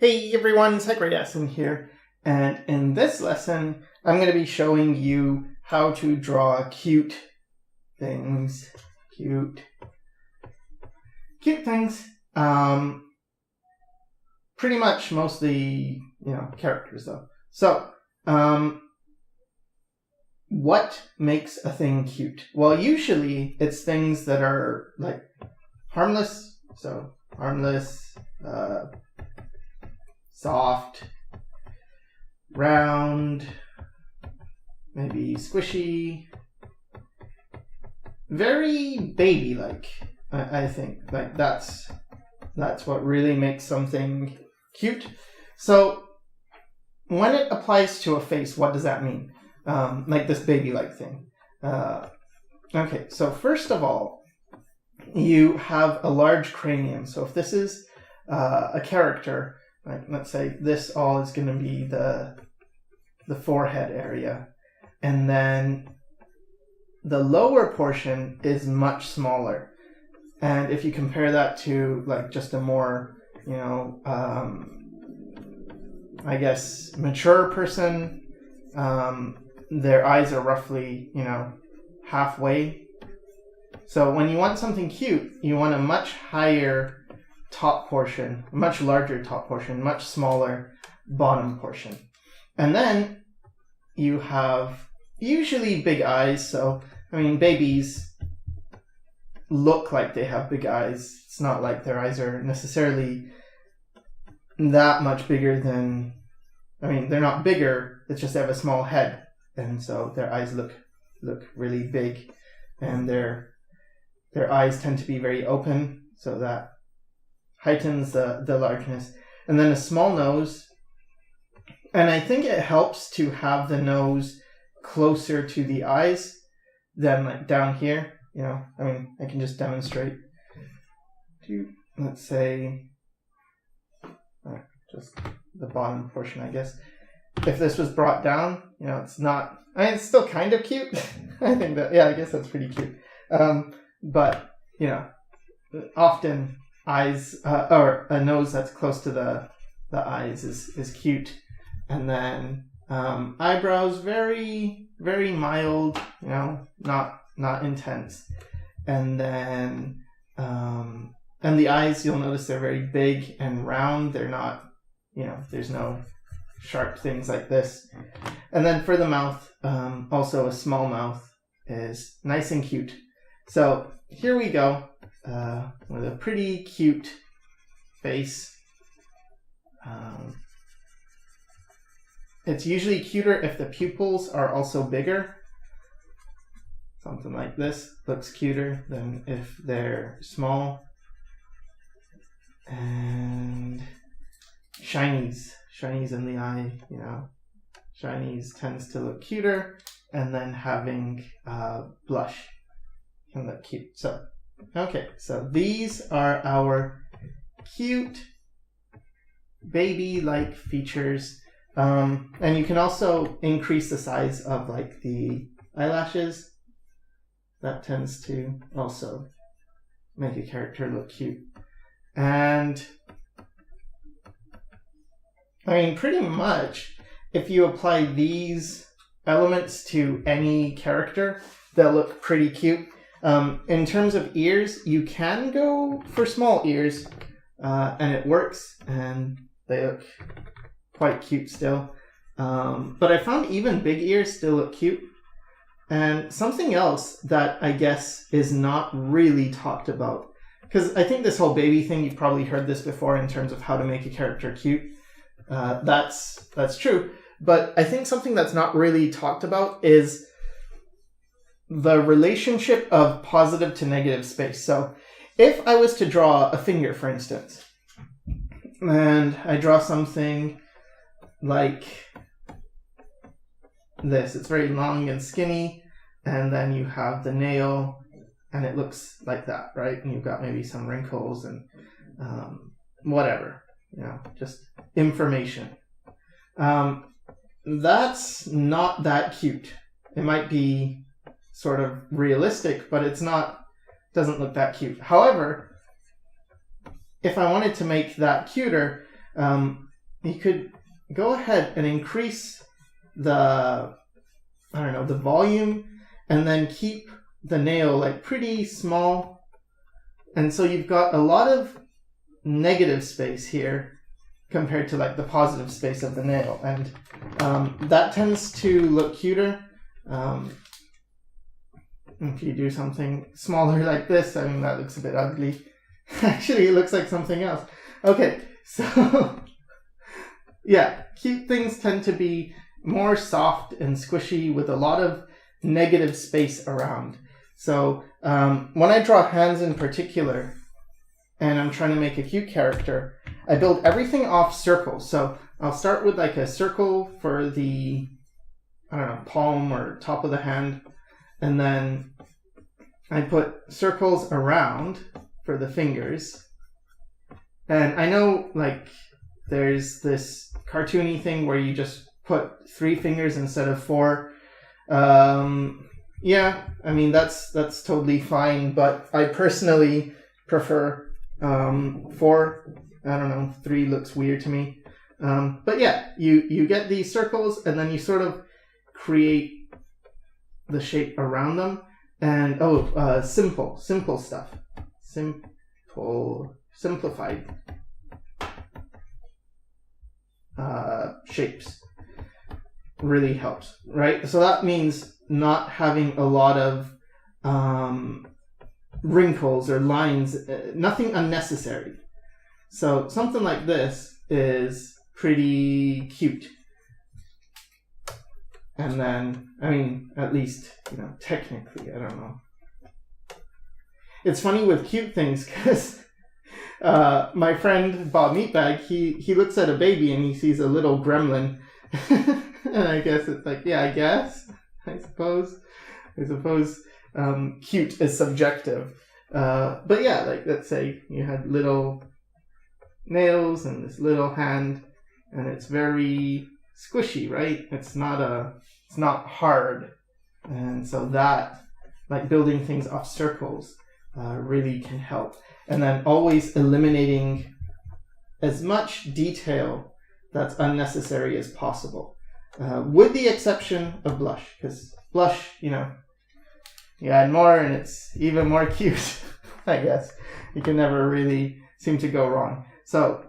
Hey everyone, Sycra here, and in this lesson, I'm going to be showing you how to draw cute things. Cute things. Pretty much mostly, characters though. So, what makes a thing cute? Well, usually it's things that are like harmless. So, harmless, soft, round, maybe squishy, very baby-like. I think like that's what really makes something cute. So when it applies to a face, what does that mean? Like this baby-like thing. Okay, so first of all, you have a large cranium. So if this is a character, like let's say this all is going to be the forehead area, and then the lower portion is much smaller. And if you compare that to like just a more, I guess mature person, their eyes are roughly, halfway. So when you want something cute, you want a much higher top portion, much larger top portion, much smaller bottom portion. And then you have usually big eyes. So, babies look like they have big eyes. It's not like their eyes are necessarily that much bigger than, they're not bigger, it's just they have a small head. And so their eyes look really big, and their eyes tend to be very open, so that heightens the largeness. And then a small nose, and I think it helps to have the nose closer to the eyes than like down here. I can just demonstrate. Let's say just the bottom portion, I guess. If this was brought down, it's not, it's still kind of cute. I think that, I guess that's pretty cute. But, often eyes, or a nose that's close to the eyes is cute. And then eyebrows, very, very mild, not intense. And then, and the eyes, you'll notice they're very big and round. They're not, there's no sharp things like this. And then for the mouth, also a small mouth is nice and cute. So here we go, with a pretty cute face. It's usually cuter if the pupils are also bigger. Something like this looks cuter than if they're small. And shinies in the eye, shinies tends to look cuter, and then having blush can look cute. So, okay, so these are our cute baby-like features. And you can also increase the size of like the eyelashes. That tends to also make a character look cute. And pretty much if you apply these elements to any character, they'll look pretty cute. In terms of ears, you can go for small ears, and it works, and they look quite cute still. But I found even big ears still look cute. And something else that I guess is not really talked about, because I think this whole baby thing, you've probably heard this before in terms of how to make a character cute. That's true. But I think something that's not really talked about is the relationship of positive to negative space. So if I was to draw a finger, for instance, and I draw something like this, it's very long and skinny, and then you have the nail, and it looks like that, right? And you've got maybe some wrinkles and whatever, just information. That's not that cute. It might be sort of realistic, but doesn't look that cute. However, if I wanted to make that cuter, you could go ahead and increase the, I don't know, the volume, and then keep the nail like pretty small. And so you've got a lot of negative space here compared to like the positive space of the nail. And that tends to look cuter. If you do something smaller like this, I mean, that looks a bit ugly. Actually, it looks like something else. Okay, so yeah, cute things tend to be more soft and squishy with a lot of negative space around. So when I draw hands in particular, and I'm trying to make a cute character, I build everything off circles. So I'll start with like a circle for the, I don't know, palm or top of the hand. And then I put circles around for the fingers. And I know like there's this cartoony thing where you just put 3 fingers instead of 4. Yeah, I mean, that's totally fine. But I personally prefer 4. I don't know, 3 looks weird to me. But yeah, you get these circles and then you sort of create the shape around them. And simple stuff. Simplified shapes really helps, right? So that means not having a lot of wrinkles or lines, nothing unnecessary. So something like this is pretty cute. And then, I mean, at least, you know, technically, I don't know. It's funny with cute things because my friend Bob Meatbag, he looks at a baby and he sees a little gremlin. And I guess it's like, yeah, I suppose cute is subjective. But yeah, like let's say you had little nails and this little hand and it's very squishy, right? It's not hard. And so that, like building things off circles, really can help. And then always eliminating as much detail that's unnecessary as possible. With the exception of blush, because blush, you know, you add more and it's even more cute, I guess. You can never really seem to go wrong. So,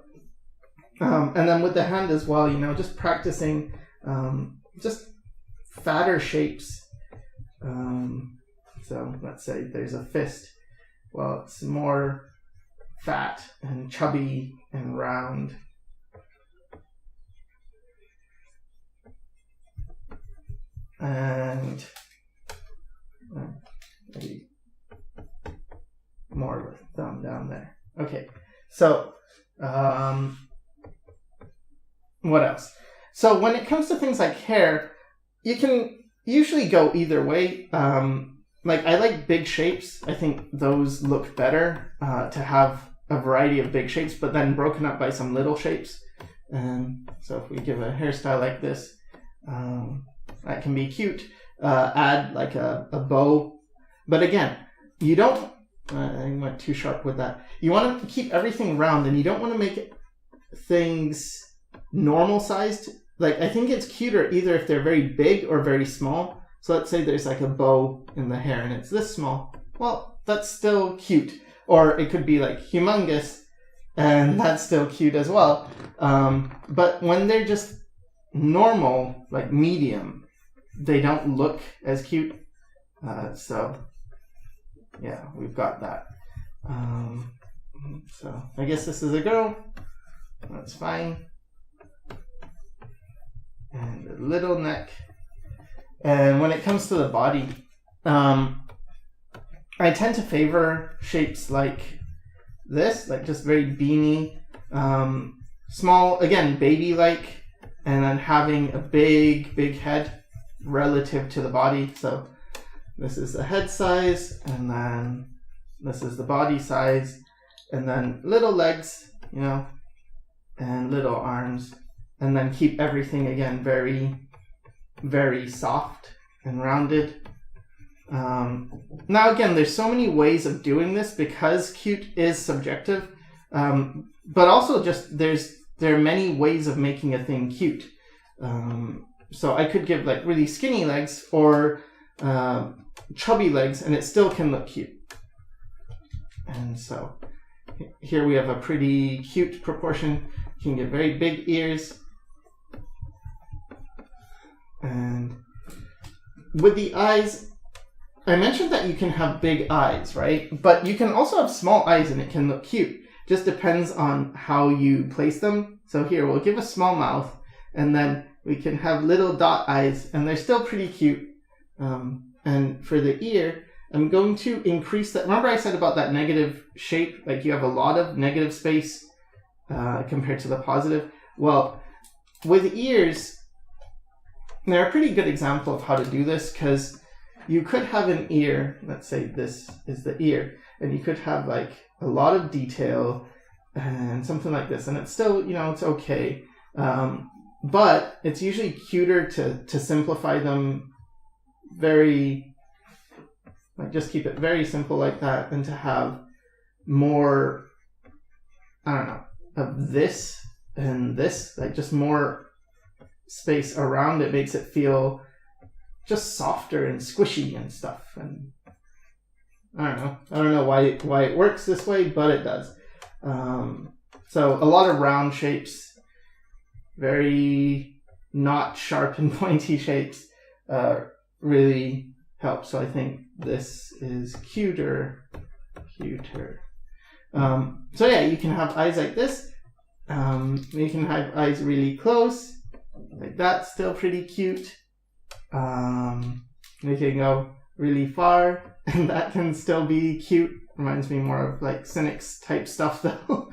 and then with the hand as well, you know, just practicing just fatter shapes. So let's say there's a fist. Well, it's more fat and chubby and round. And maybe more with thumb down there. Okay, so what else? So when it comes to things like hair, you can usually go either way. Like I like big shapes. I think those look better to have a variety of big shapes, but then broken up by some little shapes. So if we give a hairstyle like this, that can be cute. Add like a bow. But again, you don't, I went too sharp with that. You want to keep everything round and you don't want to make things normal sized. Like I think it's cuter either if they're very big or very small. So let's say there's like a bow in the hair and it's this small. Well, that's still cute. Or it could be like humongous and that's still cute as well. But when they're just normal, like medium, they don't look as cute. So yeah, we've got that. So I guess this is a girl. That's fine. And a little neck. And when it comes to the body, I tend to favor shapes like this, like just very beanie, small, again, baby-like, and then having a big head relative to the body. So this is the head size, and then this is the body size, and then little legs, you know, and little arms, and then keep everything, again, very soft and rounded. Now again, there's so many ways of doing this because cute is subjective, but also just there's there are many ways of making a thing cute. So I could give like really skinny legs or chubby legs, and it still can look cute. And so here we have a pretty cute proportion. You can get very big ears. And with the eyes, I mentioned that you can have big eyes, right? But you can also have small eyes and it can look cute. Just depends on how you place them. So here, we'll give a small mouth, and then we can have little dot eyes, and they're still pretty cute. And for the ear, I'm going to increase that. Remember I said about that negative shape? Like you have a lot of negative space compared to the positive. Well, with ears, they're a pretty good example of how to do this, because you could have an ear, let's say this is the ear, and you could have like a lot of detail and something like this, and it's still, it's okay. But it's usually cuter to simplify them just keep it very simple like that, and to have more, I don't know, of this and this, like just more space around it makes it feel just softer and squishy and stuff. And I don't know why it works this way, but it does. So a lot of round shapes, very not sharp and pointy shapes, really help. So I think this is cuter. So yeah, you can have eyes like this. You can have eyes really close, like that, still pretty cute. You can go really far, and that can still be cute. Reminds me more of like Cynics type stuff though.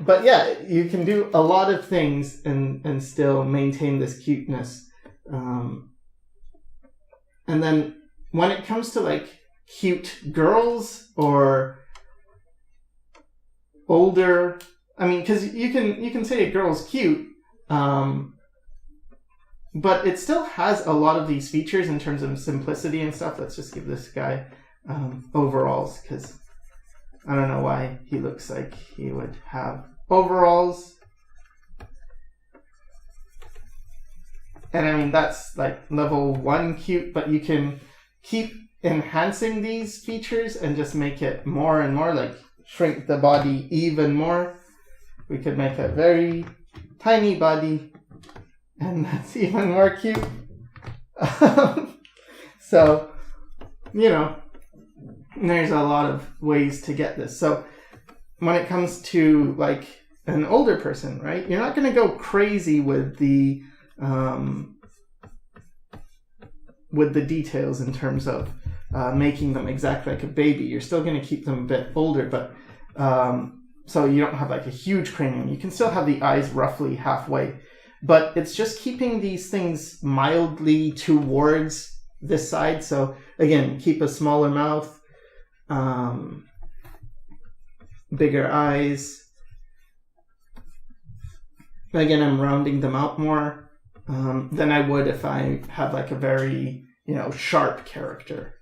But yeah, you can do a lot of things and still maintain this cuteness. And then when it comes to like cute girls or older, I mean, because you can say a girl's cute, but it still has a lot of these features in terms of simplicity and stuff. Let's just give this guy overalls, because I don't know why he looks like he would have overalls. And I mean, that's like level 1 cute, but you can keep enhancing these features and just make it more and more, like shrink the body even more. We could make a very tiny body, and that's even more cute. So, there's a lot of ways to get this. So when it comes to like an older person, right, you're not going to go crazy with the details in terms of making them exactly like a baby. You're still going to keep them a bit older, but so you don't have like a huge cranium. You can still have the eyes roughly halfway, but it's just keeping these things mildly towards this side. So again, keep a smaller mouth, bigger eyes. Again, I'm rounding them out more than I would if I had like a very, sharp character.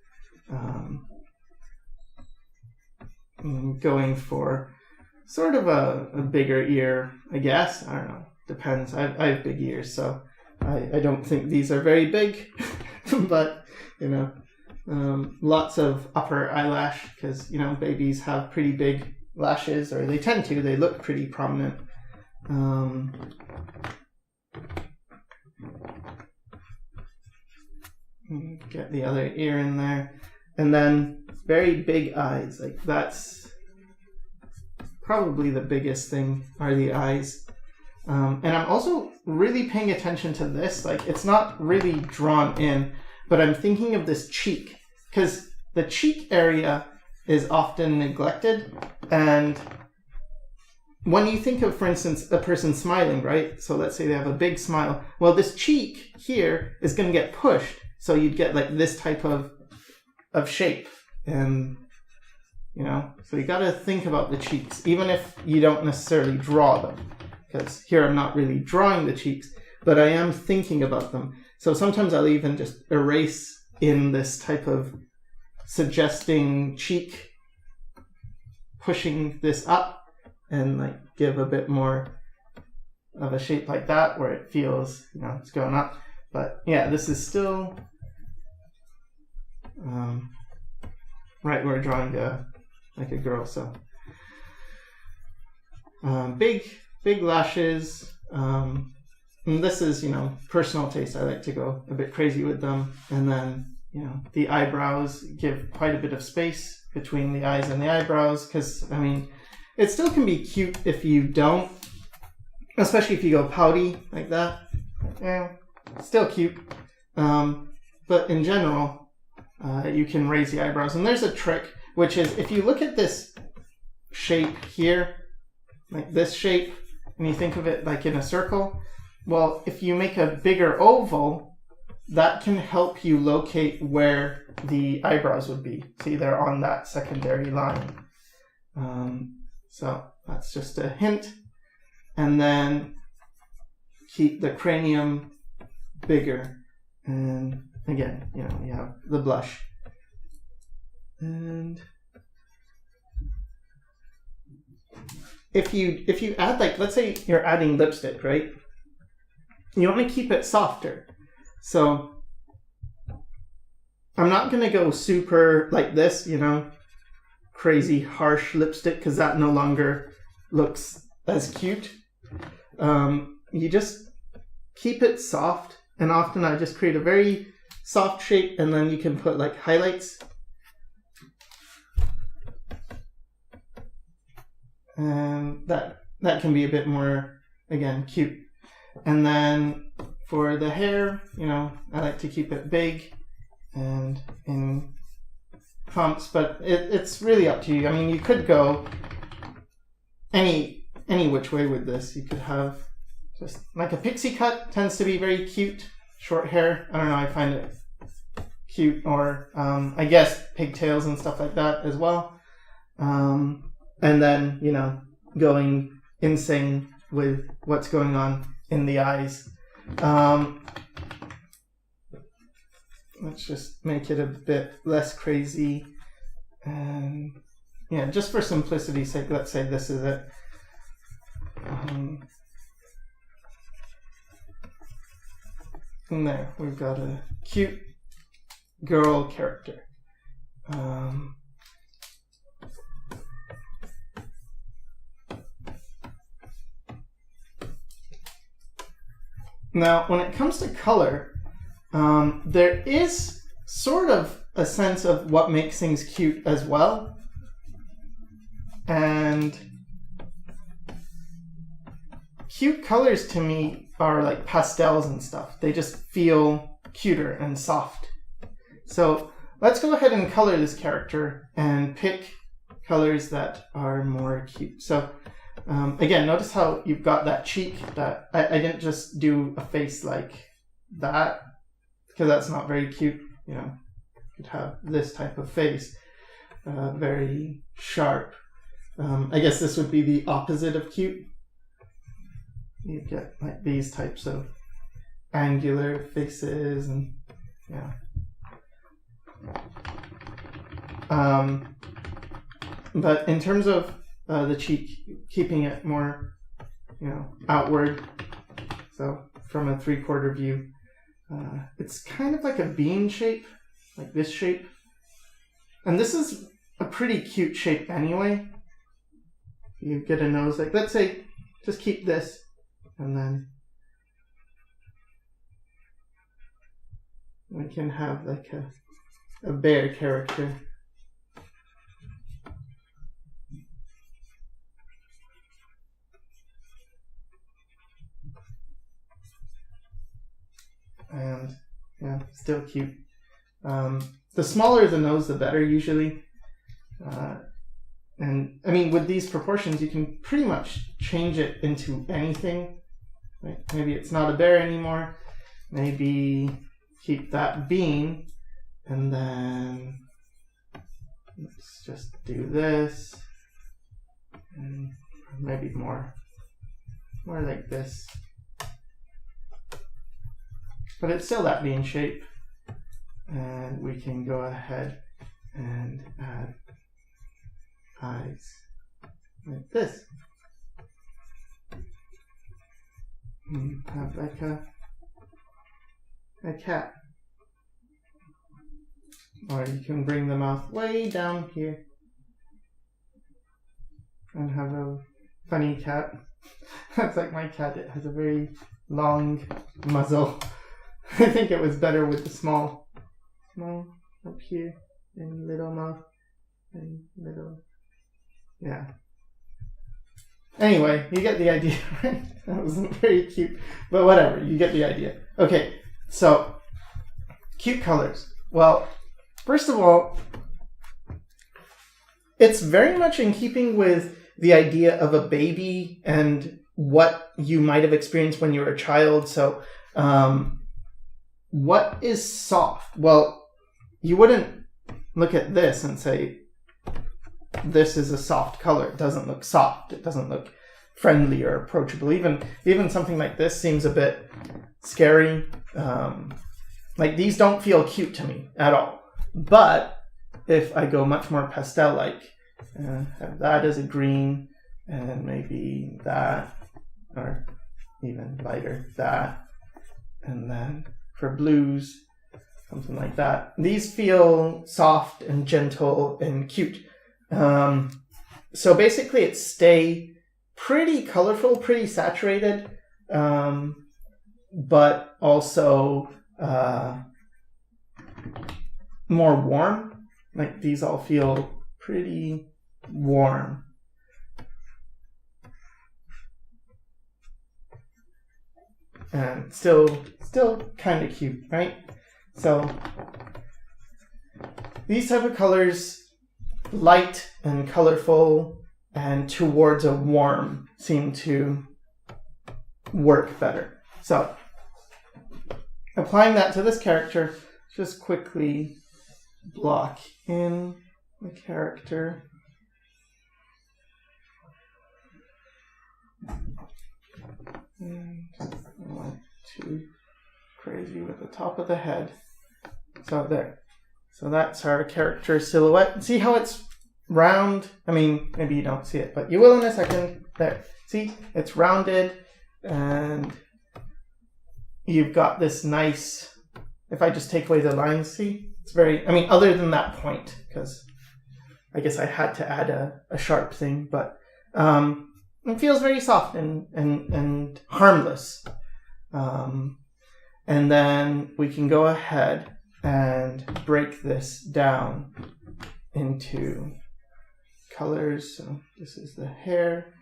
Going for sort of a bigger ear, I guess. I don't know. Depends. I have big ears, so I don't think these are very big. But, lots of upper eyelash, because, babies have pretty big lashes, or they tend to. They look pretty prominent. Get the other ear in there. And then very big eyes. Like that's probably the biggest thing, are the eyes. And I'm also really paying attention to this. Like it's not really drawn in, but I'm thinking of this cheek, because the cheek area is often neglected. And when you think of, for instance, a person smiling, right? So let's say they have a big smile. Well, this cheek here is going to get pushed. So you'd get like this type of shape. And, so you got to think about the cheeks, even if you don't necessarily draw them. Because here I'm not really drawing the cheeks, but I am thinking about them. So sometimes I'll even just erase in this type of suggesting cheek, pushing this up. and like give a bit more of a shape like that where it feels, you know, it's going up. But yeah, this is still right, we're drawing like a girl. So big lashes. And this is, you know, personal taste. I like to go a bit crazy with them. And then, you know, the eyebrows, give quite a bit of space between the eyes and the eyebrows, because, I mean, it still can be cute if you don't, especially if you go pouty like that. Yeah, still cute. But in general, you can raise the eyebrows. And there's a trick, which is if you look at this shape here, like this shape, and you think of it like in a circle, well, if you make a bigger oval, that can help you locate where the eyebrows would be. See, they're on that secondary line. So that's just a hint. And then keep the cranium bigger. And again, you know, you have the blush. And if you add, like, let's say you're adding lipstick, right? You want to keep it softer. So I'm not going to go super like this, you know, crazy harsh lipstick, because that no longer looks as cute. You just keep it soft, and often I just create a very soft shape, and then you can put like highlights. And that can be a bit more, again, cute. And then for the hair, you know, I like to keep it big and in clumps, but it's really up to you. I mean, you could go any which way with this. You could have just like a pixie cut, tends to be very cute. Short hair, I don't know, I find it cute. Or I guess pigtails and stuff like that as well. And then, you know, going insane with what's going on in the eyes. Let's just make it a bit less crazy. And yeah, just for simplicity's sake, let's say this is it. And there, we've got a cute girl character. Now, when it comes to color, there is sort of a sense of what makes things cute as well. And cute colors to me are like pastels and stuff. They just feel cuter and soft. So let's go ahead and color this character and pick colors that are more cute. So again, notice how you've got that cheek. That I didn't just do a face like that, because that's not very cute. You know, you could have this type of face, very sharp. I guess this would be the opposite of cute. You get like these types of angular faces, and yeah. But in terms of the cheek, keeping it more, you know, outward. So from a 3/4 view, it's kind of like a bean shape, like this shape. And this is a pretty cute shape anyway. You get a nose, like, let's say, just keep this, and then we can have like a bear character. And yeah, still cute. The smaller the nose, the better usually. And I mean, with these proportions, you can pretty much change it into anything. Right? Maybe it's not a bear anymore. Maybe keep that bean, and then let's just do this, and maybe more like this. But it's still that bean shape, and we can go ahead and add eyes like this. have like a cat. Or you can bring the mouth way down here and have a funny cat. That's like my cat. It has a very long muzzle. I think it was better with the small up here and little mouth and little, yeah. Anyway, you get the idea, right? That wasn't very cute, but whatever, you get the idea. Okay, so cute colors. Well, first of all, it's very much in keeping with the idea of a baby and what you might have experienced when you were a child. So, what is soft? Well, you wouldn't look at this and say, this is a soft color. It doesn't look soft. It doesn't look friendly or approachable. Even something like this seems a bit scary. Like these don't feel cute to me at all. But if I go much more pastel-like, have that as a green, and maybe that, or even lighter, that, and then for blues, something like that. These feel soft and gentle and cute. So basically it stay pretty colorful, pretty saturated, but also more warm. Like these all feel pretty warm. And still kind of cute, right? So these type of colors, light and colorful and towards a warm, seem to work better. So applying that to this character, just quickly block in the character. And I'm not too crazy with the top of the head. So there. So that's our character silhouette. See how it's round? I mean, maybe you don't see it, but you will in a second. There. See? It's rounded, and you've got this nice, if I just take away the lines, see? It's very, I mean, other than that point, because I guess I had to add a sharp thing, but it feels very soft and harmless. And then we can go ahead and break this down into colors. So this is the hair.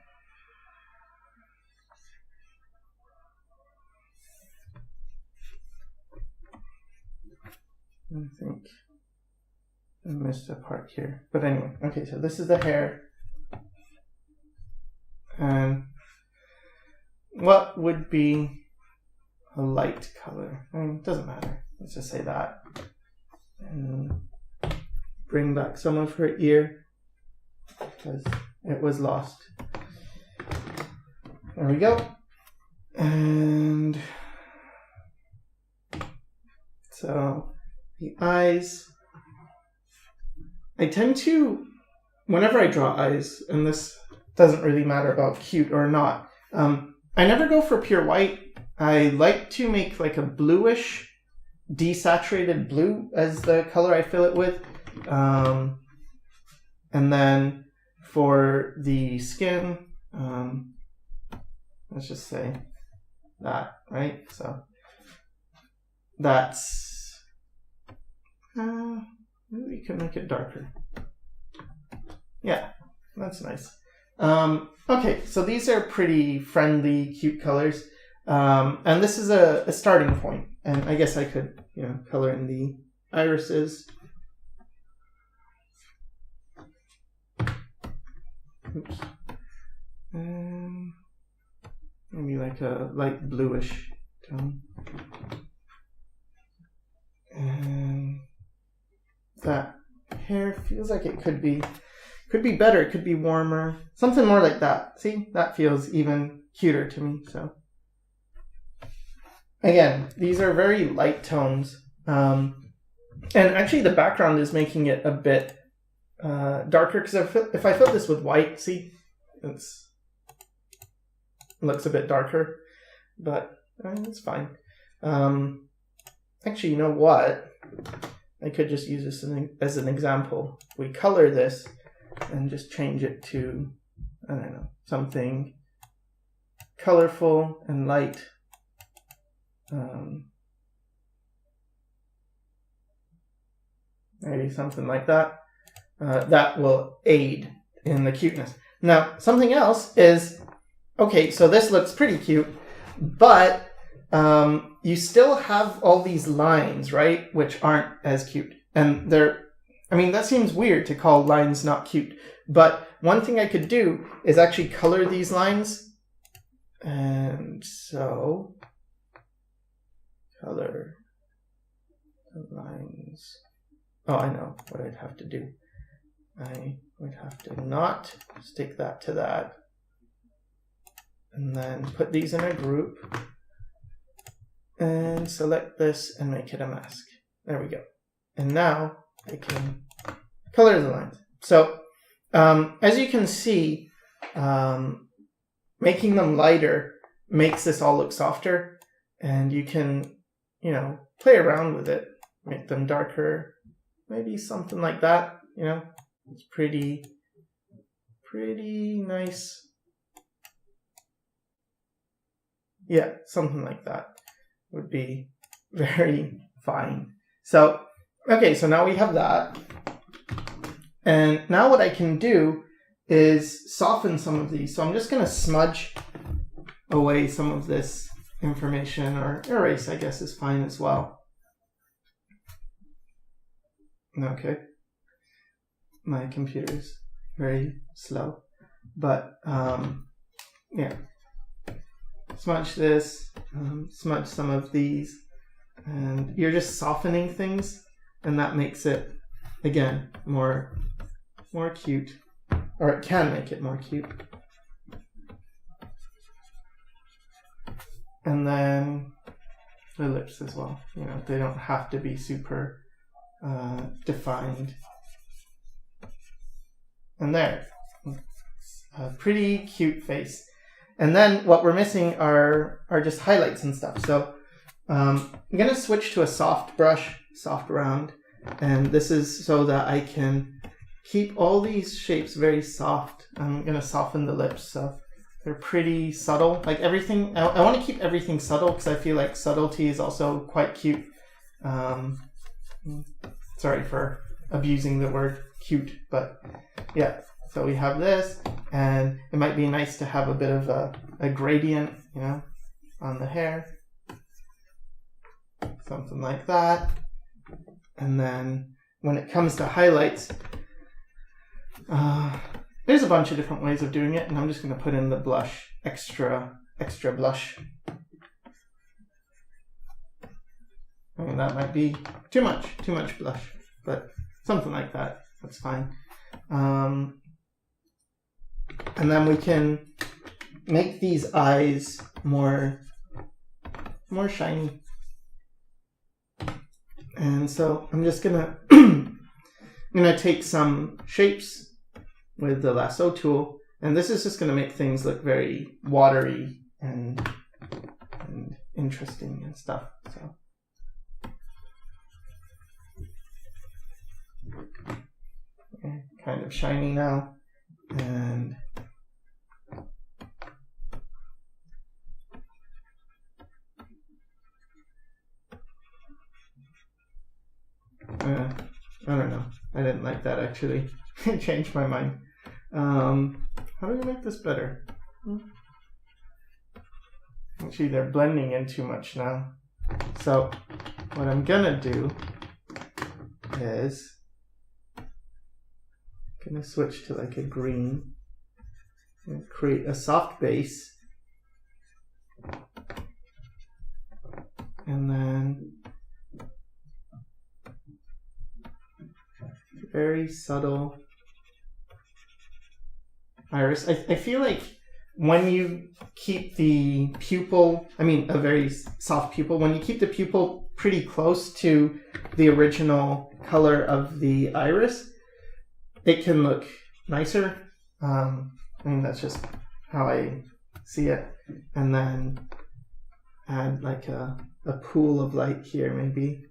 I think I missed a part here. But anyway, okay, so this is the hair. And what would be a light color? I mean, it doesn't matter. Let's just say that. And bring back some of her ear because it was lost. There we go. And so the eyes. I tend to, whenever I draw eyes, and this doesn't really matter about cute or not, I never go for pure white. I like to make like a bluish, desaturated blue as the color I fill it with. And then for the skin, let's just say that, right? So that's, maybe we can make it darker. Yeah, that's nice. Okay, so these are pretty friendly, cute colors. And this is a starting point. And I guess I could, color in the irises. Oops. Maybe like a light bluish tone. And that hair feels like it could be better, it could be warmer. Something more like that. See, that feels even cuter to me. So again, these are very light tones. And actually the background is making it a bit darker, because if I fill this with white, see, it looks a bit darker. but it's fine. Actually, you know what? I could just use this as an example. We color this and just change it to, I don't know, something colorful and light. Maybe something like that. That will aid in the cuteness. Now, something else is, okay, so this looks pretty cute, but you still have all these lines, right, which aren't as cute. And that seems weird to call lines not cute, but one thing I could do is actually color these lines. And so, color the lines. Oh, I know what I'd have to do. I would have to not stick that to that. And then put these in a group. And select this and make it a mask. There we go. And now I can color the lines. So, as you can see, making them lighter makes this all look softer. And you can, play around with it. Make them darker. Maybe something like that, It's pretty nice. Yeah, something like that would be very fine. So, okay, so now we have that. And now what I can do is soften some of these. So I'm just going to smudge away some of this information, or erase, I guess, is fine as well. Okay. My computer is very slow, but yeah. Smudge this, smudge some of these, and you're just softening things, and that makes it, again, more cute, or it can make it more cute. And then the lips as well. They don't have to be super defined. And there, a pretty cute face. And then what we're missing are just highlights and stuff. So I'm going to switch to a soft brush, soft round. And this is so that I can keep all these shapes very soft. I'm going to soften the lips so they're pretty subtle. Like everything, I want to keep everything subtle because I feel like subtlety is also quite cute. Sorry for abusing the word cute, but yeah. So we have this, and it might be nice to have a bit of a gradient, on the hair. Something like that. And then when it comes to highlights, there's a bunch of different ways of doing it, and I'm just going to put in the blush, extra blush. I mean, that might be too much blush, but something like that, that's fine. And then we can make these eyes more shiny. And so I'm just gonna take some shapes with the lasso tool, and this is just gonna make things look very watery and interesting and stuff. So okay, kind of shiny now, and I don't know. I didn't like that actually. I changed my mind. How do we make this better? Actually, they're blending in too much now. So what I'm gonna do is switch to like a green and create a soft base, and then very subtle iris. I feel like when you keep the pupil, a very soft pupil, when you keep the pupil pretty close to the original color of the iris, it can look nicer. That's just how I see it. And then add like a pool of light here maybe.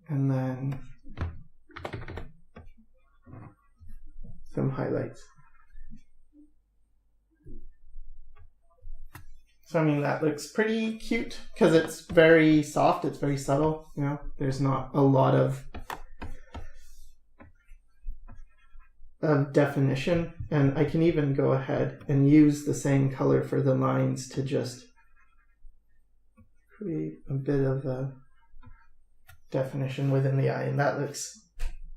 And then some highlights. So I mean, that looks pretty cute because it's very soft, it's very subtle, you know, there's not a lot of definition, and I can even go ahead and use the same color for the lines to just create a bit of a definition within the eye, and that looks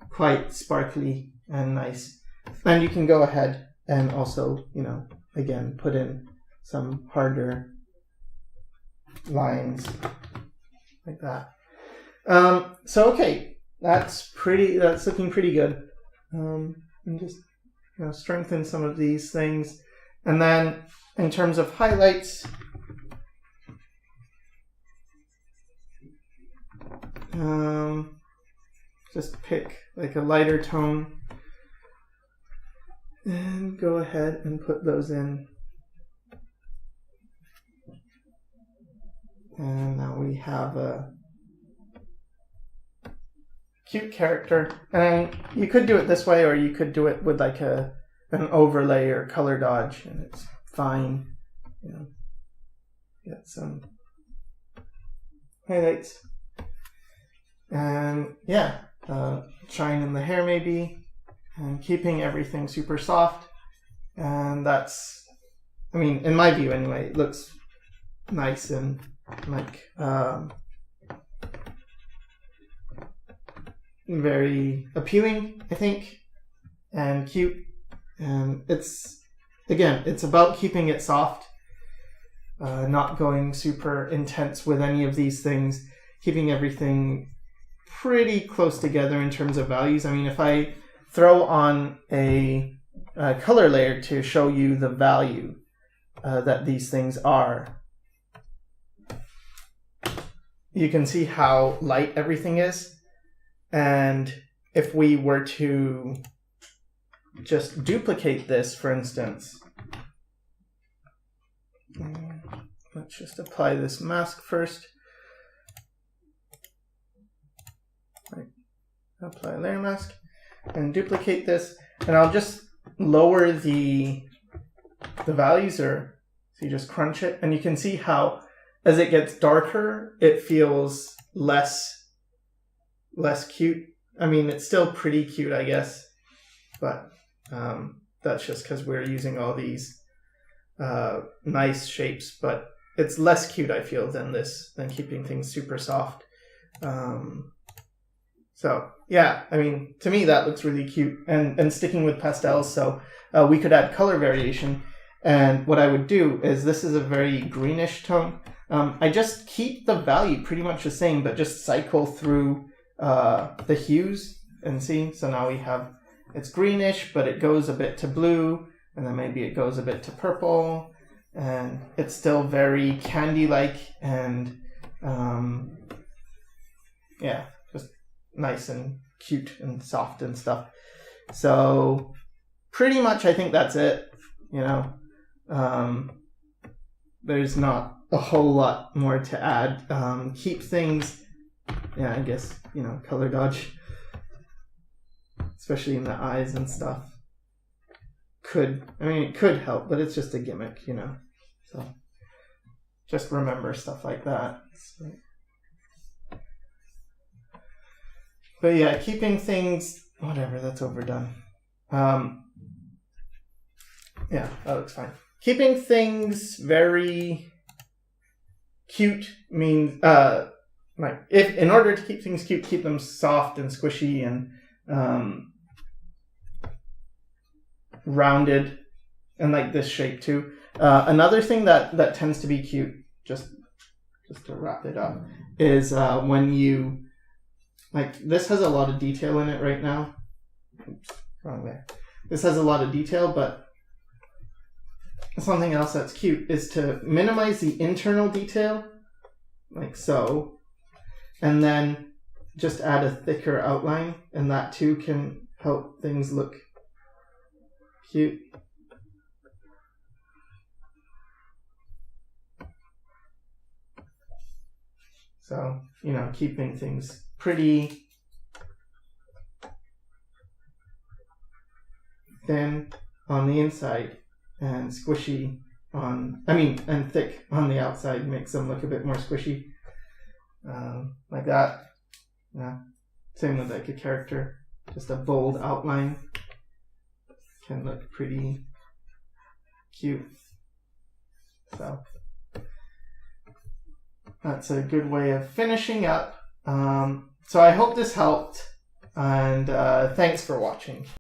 quite sparkly and nice. And you can go ahead and also, you know, again, put in some harder lines like that. So okay, that's looking pretty good. And just, you know, strengthen some of these things. And then in terms of highlights, just pick like a lighter tone and go ahead and put those in. And now we have a cute character. And you could do it this way, or you could do it with like an overlay or color dodge, and it's fine. You know, get some highlights. And yeah, shine in the hair maybe, and keeping everything super soft. And that's, I mean, in my view anyway, it looks nice and like very appealing, I think, and cute. And it's, again, it's about keeping it soft, not going super intense with any of these things, keeping everything pretty close together in terms of values. I mean, if I throw on a color layer to show you the value that these things are, you can see how light everything is. And if we were to just duplicate this, for instance, let's just apply this mask first. Apply layer mask and duplicate this, and I'll just lower the values, or so you just crunch it, and you can see how as it gets darker it feels less cute. I mean, it's still pretty cute, I guess, but that's just because we're using all these nice shapes, but it's less cute, I feel, than keeping things super soft. So yeah, I mean, to me that looks really cute, and sticking with pastels, so we could add color variation. And what I would do is, this is a very greenish tone. I just keep the value pretty much the same, but just cycle through the hues and see. So now we have, it's greenish, but it goes a bit to blue, and then maybe it goes a bit to purple, and it's still very candy-like, and yeah, just nice and cute and soft and stuff. So pretty much I think that's it, you know. There's not a whole lot more to add. Keep things, yeah, I guess, you know, color dodge, especially in the eyes and stuff, it could help, but it's just a gimmick, you know. So just remember stuff like that. So, but yeah, keeping things, whatever, that's overdone. Yeah, that looks fine. Keeping things very cute means, like, if in order to keep things cute, keep them soft and squishy and rounded, and like this shape too. Another thing that tends to be cute, just to wrap it up, is when you, like, this has a lot of detail in it right now. Oops, wrong there. This has a lot of detail, but something else that's cute is to minimize the internal detail, like so, and then just add a thicker outline, and that too can help things look cute. So, you know, keeping things pretty thin on the inside and squishy and thick on the outside makes them look a bit more squishy. Like that. Yeah. Same with like a character. Just a bold outline can look pretty cute. So that's a good way of finishing up. So I hope this helped, and thanks for watching.